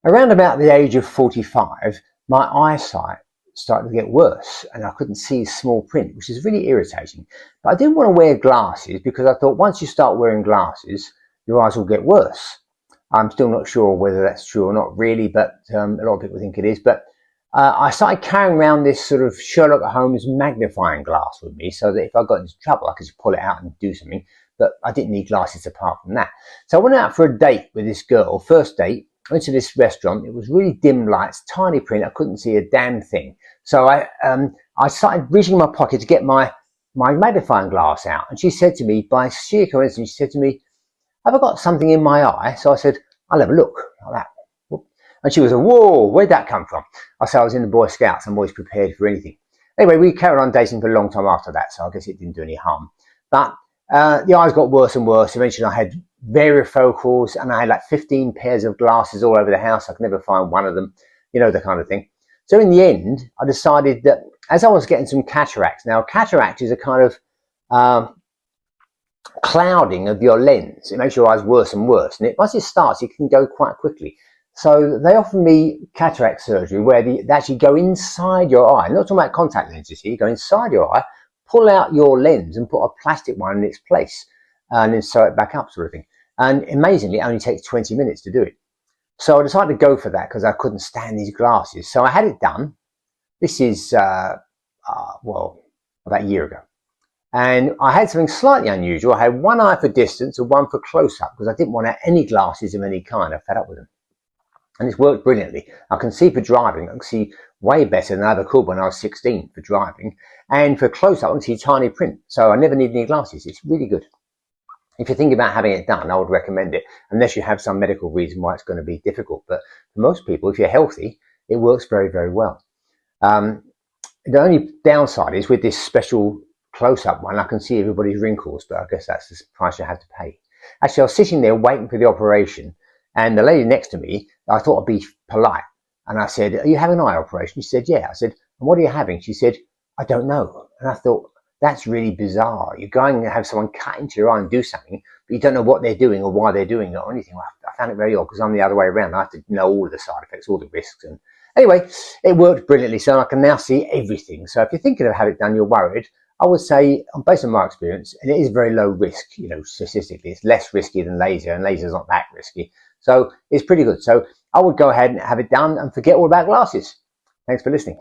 Around about the age of 45, my eyesight started to get worse and I couldn't see small print, which is really irritating. But I didn't want to wear glasses because I thought once you start wearing glasses, your eyes will get worse. I'm still not sure whether that's true or not really, but a lot of people think it is. But I started carrying around this sort of Sherlock Holmes magnifying glass with me so that if I got into trouble, I could just pull it out and do something. But I didn't need glasses apart from that. So I went out for a date with this girl, first date. I went to this restaurant. It was really dim lights, tiny print. I couldn't see a damn thing. So I started reaching in my pocket to get my magnifying glass out. And she said to me, by sheer coincidence, she said to me, have I got something in my eye? So I said, I'll have a look, like that. And she was like, whoa, where'd that come from? I said, I was in the Boy Scouts. I'm always prepared for anything. Anyway, we carried on dating for a long time after that, so I guess it didn't do any harm. But the eyes got worse and worse. Eventually, I had varifocals, and I had like 15 pairs of glasses all over the house. I could never find one of them, you know, the kind of thing. So in the end, I decided that as I was getting some cataracts, now cataract is a kind of clouding of your lens. It makes your eyes worse and worse. And once it starts, it can go quite quickly. So they offer me cataract surgery where they actually go inside your eye. I'm not talking about contact lenses here. You go inside your eye, pull out your lens and put a plastic one in its place and then sew it back up, sort of thing. And amazingly, it only takes 20 minutes to do it. So I decided to go for that because I couldn't stand these glasses. So I had it done. This is, well, about a year ago. And I had something slightly unusual. I had one eye for distance and one for close-up because I didn't want to have any glasses of any kind. I fed up with them. And it's worked brilliantly. I can see for driving. I can see way better than I ever could when I was 16 for driving. And for close-up, I can see tiny print. So I never need any glasses. It's really good. If you think about having it done, I would recommend it, unless you have some medical reason why it's going to be difficult. But for most people, if you're healthy, it works very, very well. The only downside is with this special close-up one, I can see everybody's wrinkles, but I guess that's the price you have to pay. Actually, I was sitting there waiting for the operation, and the lady next to me, I thought I'd be polite. And I said, are you having an eye operation? She said, yeah. I said, and what are you having? She said, I don't know. And I thought, that's really bizarre. You're going to have someone cut into your eye and do something, but you don't know what they're doing or why they're doing it or anything. I found it very odd because I'm the other way around. I have to know all the side effects, all the risks. And anyway, it worked brilliantly. So I can now see everything. So if you're thinking of having it done, you're worried, I would say, based on my experience, and it is very low risk, you know, statistically, it's less risky than laser, and laser's not that risky. So it's pretty good. So I would go ahead and have it done and forget all about glasses. Thanks for listening.